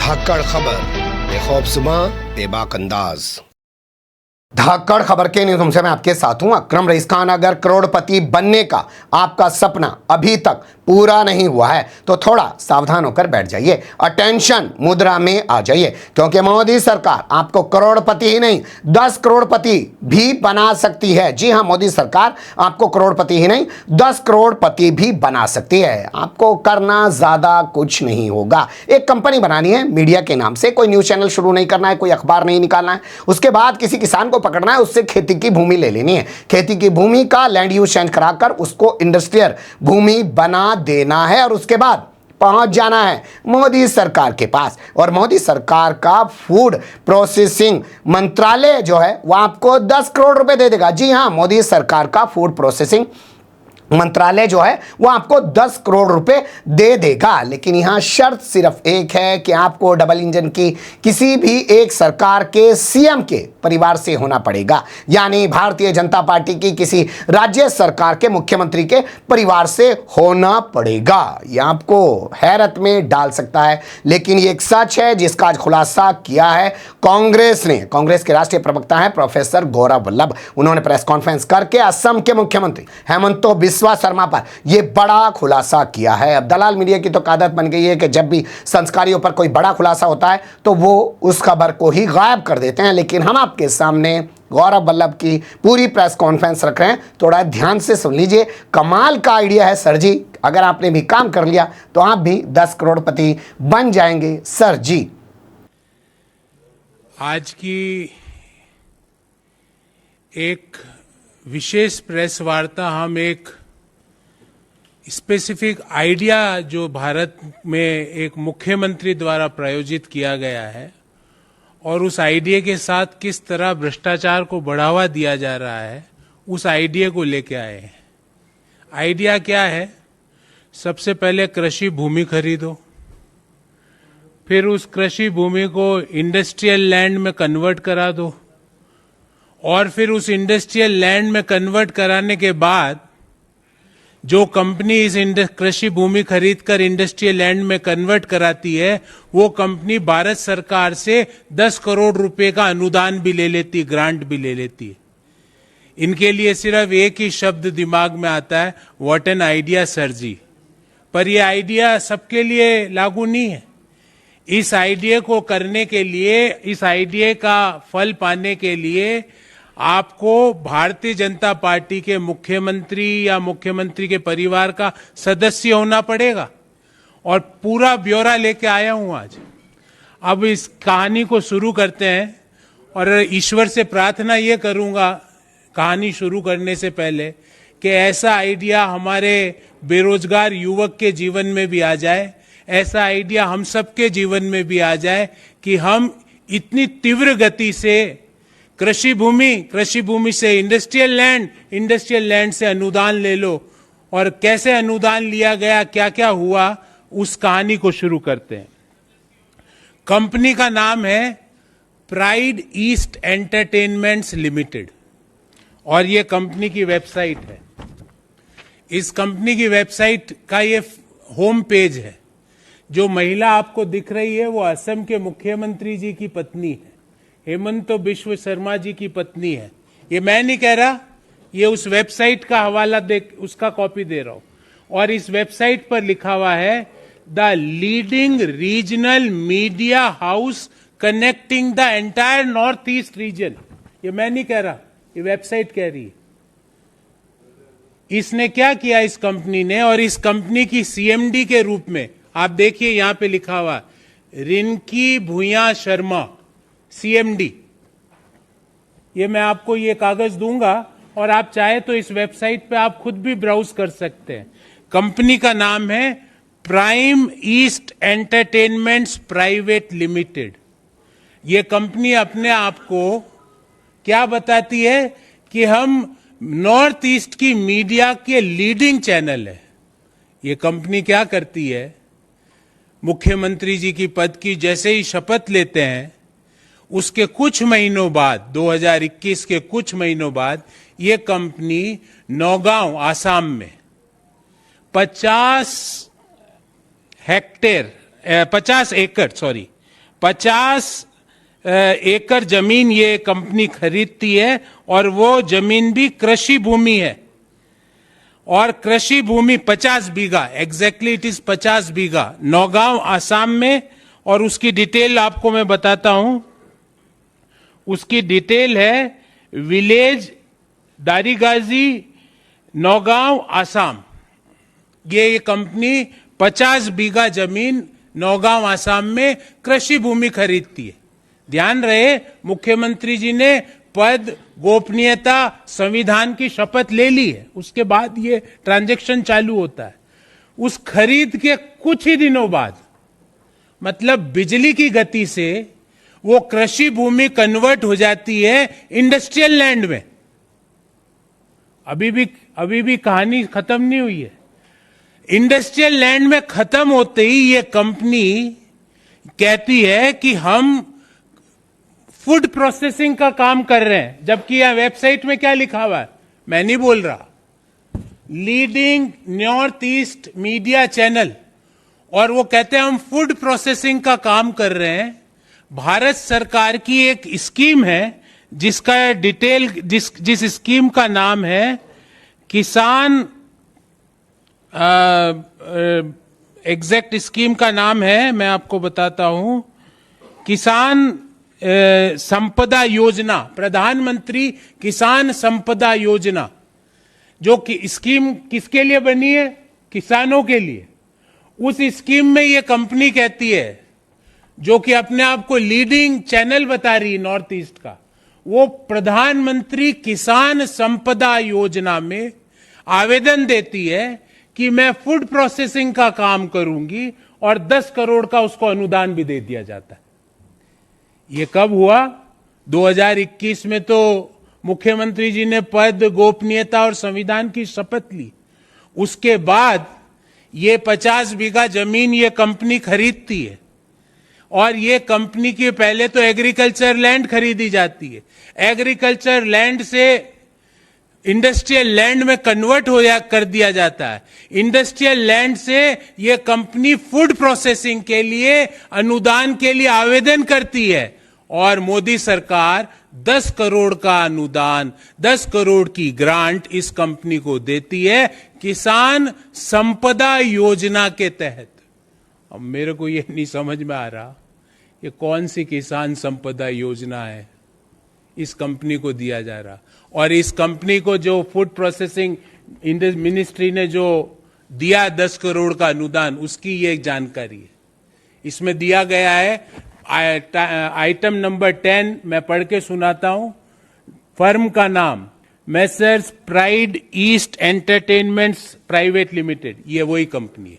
धाकड़ खबर, बेखौफजुमा बेबाक अंदाज। धाकड़ खबर के न्यूज़ से मैं आपके साथ हूं अकरम रईस खान। अगर करोड़पति बनने का आपका सपना अभी तक पूरा नहीं हुआ है तो थोड़ा सावधान होकर बैठ जाइए, अटेंशन मुद्रा में आ जाइए, क्योंकि मोदी सरकार आपको करोड़पति ही नहीं 10 करोड़पति भी बना सकती है। जी हां, मोदी सरकार आपको करोड़पति ही नहीं 10 करोड़पति भी बना सकती है। आपको करना ज्यादा कुछ नहीं होगा। एक कंपनी बनानी है मीडिया के नाम से, कोई न्यूज चैनल शुरू नहीं करना है, कोई अखबार नहीं निकालना है, उसके बाद किसी किसान को पकड़ना है, उससे खेती की भूमि ले लेनी है, खेती की भूमि का लैंड यूज चेंज कराकर उसको इंडस्ट्रियल भूमि बना देना है और उसके बाद पहुंच जाना है मोदी सरकार के पास। और मोदी सरकार का फूड प्रोसेसिंग मंत्रालय जो है वह आपको 10 करोड़ रुपए दे देगा। जी हां, मोदी सरकार का फूड प्रोसेसिंग मंत्रालय जो है वो आपको 10 करोड़ रुपए दे देगा। लेकिन यहां शर्त सिर्फ एक है कि आपको डबल इंजन की किसी भी एक सरकार के सीएम के परिवार से होना पड़ेगा, यानी भारतीय जनता पार्टी की किसी राज्य सरकार के मुख्यमंत्री के परिवार से होना पड़ेगा। यह आपको हैरत में डाल सकता है, लेकिन ये एक सच है जिसका आज खुलासा किया है कांग्रेस ने। कांग्रेस के राष्ट्रीय प्रवक्ता हैं प्रोफेसर गौरव वल्लभ। उन्होंने प्रेस कॉन्फ्रेंस करके असम के मुख्यमंत्री हेमंत बिस्वा शर्मा पर यह बड़ा खुलासा किया है। अब दलाल मीडिया की तो आदत बन गई है कि जब भी संस्कारियों पर कोई बड़ा खुलासा होता है तो वो उस खबर को ही गायब कर देते हैं, लेकिन हम आपके सामने गौरव वल्लभ की पूरी प्रेस कॉन्फ्रेंस रख रहे हैं। थोड़ा ध्यान से सुन लीजिए। कमाल का आइडिया है सर जी, अगर आपने भी काम कर लिया तो आप भी 10 करोड़पति बन जाएंगे सर जी। आज की एक विशेष प्रेस वार्ता हम एक स्पेसिफिक आइडिया जो भारत में एक मुख्यमंत्री द्वारा प्रायोजित किया गया है और उस आइडिया के साथ किस तरह भ्रष्टाचार को बढ़ावा दिया जा रहा है, उस आइडिया को लेके आए हैं। आइडिया क्या है? सबसे पहले कृषि भूमि खरीदो, फिर उस कृषि भूमि को इंडस्ट्रियल लैंड में कन्वर्ट करा दो और फिर उस इंडस्ट्रियल लैंड में कन्वर्ट कराने के बाद जो कंपनी इस कृषि भूमि खरीदकर इंडस्ट्रियल लैंड में कन्वर्ट कराती है वो कंपनी भारत सरकार से 10 करोड़ रुपए का अनुदान भी ले लेती, ग्रांट भी ले लेती है। इनके लिए सिर्फ एक ही शब्द दिमाग में आता है, व्हाट एन आइडिया सर जी। पर यह आइडिया सबके लिए लागू नहीं है। इस आइडिया को करने के लिए, इस आइडिया का फल पाने के लिए आपको भारतीय जनता पार्टी के मुख्यमंत्री या मुख्यमंत्री के परिवार का सदस्य होना पड़ेगा और पूरा ब्यौरा लेके आया हूं आज। अब इस कहानी को शुरू करते हैं और ईश्वर से प्रार्थना ये करूंगा कहानी शुरू करने से पहले कि ऐसा आइडिया हमारे बेरोजगार युवक के जीवन में भी आ जाए, ऐसा आइडिया हम सबके जीवन में भी आ जाए कि हम इतनी तीव्र गति से कृषि भूमि से इंडस्ट्रियल लैंड से अनुदान ले लो। और कैसे अनुदान लिया गया, क्या क्या हुआ, उस कहानी को शुरू करते हैं। कंपनी का नाम है प्राइड ईस्ट एंटरटेनमेंट्स लिमिटेड और ये कंपनी की वेबसाइट है। इस कंपनी की वेबसाइट का ये होम पेज है। जो महिला आपको दिख रही है वो असम के मुख्यमंत्री जी की पत्नी है, हेमंत बिस्वा शर्मा जी की पत्नी है। ये मैं नहीं कह रहा, ये उस वेबसाइट का हवाला उसका कॉपी दे रहा हूं। और इस वेबसाइट पर लिखा हुआ है the leading regional media house connecting the entire north east region. ये मैं नहीं कह रहा, ये वेबसाइट कह रही है। इसने क्या किया इस कंपनी ने, और इस कंपनी की सीएमडी के रूप में आप देखिए यहां पे लिखा हुआ रिंकी भूया शर्मा सीएमडी। ये मैं आपको ये कागज दूंगा और आप चाहे तो इस वेबसाइट पे आप खुद भी ब्राउज कर सकते हैं। कंपनी का नाम है prime east entertainments private limited. ये कंपनी अपने आप को क्या बताती है कि हम नॉर्थ ईस्ट की मीडिया के लीडिंग चैनल है। ये कंपनी क्या करती है, मुख्यमंत्री जी की पद की जैसे ही शपथ लेते हैं उसके कुछ महीनों बाद, 2021 के कुछ महीनों बाद, ये कंपनी नौगांव आसाम में 50 एकड़ 50 एकड़ जमीन ये कंपनी खरीदती है और वो जमीन भी कृषि भूमि है। और कृषि भूमि 50 बीघा, एग्जैक्टली इट इज 50 बीघा, नौगांव आसाम में। और उसकी डिटेल आपको मैं बताता हूं। उसकी डिटेल है विलेज दारीगाजी, नौगांव आसाम। ये कंपनी 50 बीघा जमीन नौगांव आसाम में कृषि भूमि खरीदती है। ध्यान रहे, मुख्यमंत्री जी ने पद, गोपनीयता, संविधान की शपथ ले ली है, उसके बाद ये ट्रांजैक्शन चालू होता है। उस खरीद के कुछ ही दिनों बाद, मतलब बिजली की गति से वो कृषि भूमि कन्वर्ट हो जाती है इंडस्ट्रियल लैंड में। अभी भी कहानी खत्म नहीं हुई है। इंडस्ट्रियल लैंड में खत्म होते ही ये कंपनी कहती है कि हम फूड प्रोसेसिंग का काम कर रहे हैं, जबकि यहां वेबसाइट में क्या लिखा हुआ है मैं नहीं बोल रहा, leading north east media channel. और वो कहते हैं हम फूड प्रोसेसिंग का काम कर रहे हैं। भारत सरकार की एक स्कीम है जिसका डिटेल जिस स्कीम का नाम है किसान, एग्जैक्ट स्कीम का नाम है मैं आपको बताता हूं, किसान संपदा योजना, प्रधानमंत्री किसान संपदा योजना। जो कि स्कीम किसके लिए बनी है? किसानों के लिए। उस स्कीम में ये कंपनी कहती है, जो कि अपने आप को लीडिंग चैनल बता रही है नॉर्थ ईस्ट का, वो प्रधानमंत्री किसान संपदा योजना में आवेदन देती है कि मैं फूड प्रोसेसिंग का काम करूंगी और 10 करोड़ का उसको अनुदान भी दे दिया जाता है। ये कब हुआ? 2021 में तो मुख्यमंत्री जी ने पद, गोपनीयता और संविधान की शपथ ली। उसके बाद ये 50 बीघा जमीन ये कंपनी खरीदती है और ये कंपनी की पहले तो एग्रीकल्चर लैंड खरीदी जाती है, एग्रीकल्चर लैंड से इंडस्ट्रियल लैंड में कन्वर्ट कर दिया जाता है, इंडस्ट्रियल लैंड से ये कंपनी फूड प्रोसेसिंग के लिए अनुदान के लिए आवेदन करती है और मोदी सरकार 10 करोड़ का अनुदान, 10 करोड़ की ग्रांट इस कंपनी को देती है किसान संपदा योजना के तहत। अब मेरे को ये नहीं समझ में आ रहा ये कौन सी किसान संपदा योजना है इस कंपनी को दिया जा रहा। और इस कंपनी को जो फूड प्रोसेसिंग मिनिस्ट्री ने जो दिया 10 करोड़ का अनुदान, उसकी ये एक जानकारी है। इसमें दिया गया है आइटम नंबर 10, मैं पढ़ के सुनाता हूं। फर्म का नाम Messrs pride east entertainments private limited, ये वही कंपनी है।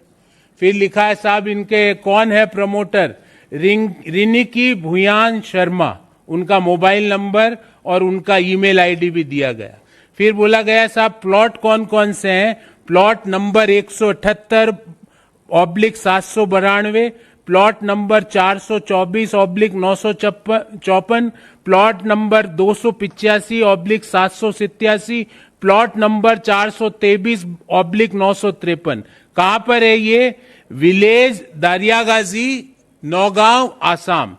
फिर लिखा है साहब इनके कौन है प्रमोटर, रिनिकी भुयान शर्मा, उनका मोबाइल नंबर और उनका ईमेल आईडी भी दिया गया। फिर बोला गया साहब प्लॉट कौन कौन से हैं, plot number 178/792, plot number 424/954, plot number 285/787, plot number 423/953। कहां पर है ये? विलेज दारियागाजी, नौगांव, आसाम।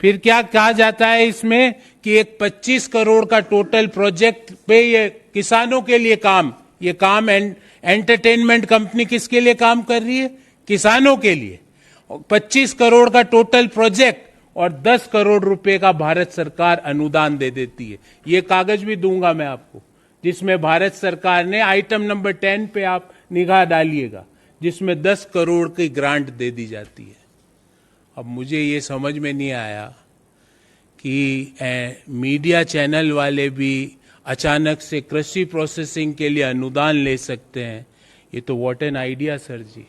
फिर क्या कहा जाता है इसमें कि एक 25 करोड़ का टोटल प्रोजेक्ट पे ये किसानों के लिए काम, ये काम एंटरटेनमेंट कंपनी किसके लिए काम कर रही है? किसानों के लिए। 25 करोड़ का टोटल प्रोजेक्ट और 10 करोड़ रुपए का भारत सरकार अनुदान दे देती है। ये कागज भी दूंगा मैं आपको, जिसमें भारत सरकार ने आइटम नंबर 10 पे आप निगाह डालिएगा, जिसमें 10 करोड़ की ग्रांट दे दी जाती है। अब मुझे ये समझ में नहीं आया कि मीडिया चैनल वाले भी अचानक से कृषि प्रोसेसिंग के लिए अनुदान ले सकते हैं। ये तो व्हाट एन आइडिया सर जी।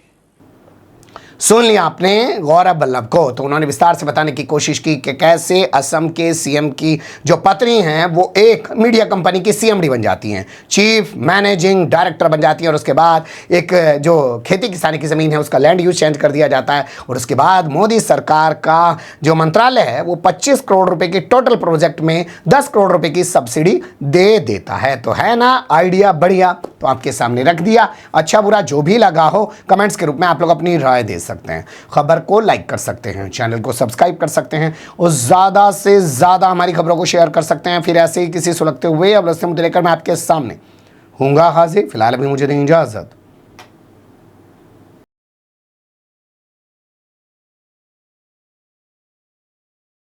सुन लिया आपने गौरव वल्लभ को, तो उन्होंने विस्तार से बताने की कोशिश की कि कैसे असम के सीएम की जो पत्नी हैं वो एक मीडिया कंपनी की सीएमडी बन जाती हैं, चीफ मैनेजिंग डायरेक्टर बन जाती हैं, और उसके बाद एक जो खेती किसानी की ज़मीन है उसका लैंड यूज चेंज कर दिया जाता है, और उसके बाद मोदी सरकार का जो मंत्रालय है वो 25 करोड़ रुपए की टोटल प्रोजेक्ट में 10 करोड़ रुपए की सब्सिडी दे देता है। तो है ना आइडिया बढ़िया? तो आपके सामने रख दिया। अच्छा बुरा जो भी लगा हो कमेंट्स के रूप में आप लोग अपनी राय दे सकते सकते हैं, खबर को लाइक कर सकते हैं, चैनल को सब्सक्राइब कर सकते हैं और ज़्यादा से ज़्यादा हमारी खबरों को शेयर कर सकते हैं। फिर ऐसे ही किसी सुलगते हुए अब मुद्दे लेकर मैं आपके सामने हूँगा हाजिर। फिलहाल अभी मुझे दें इजाज़त।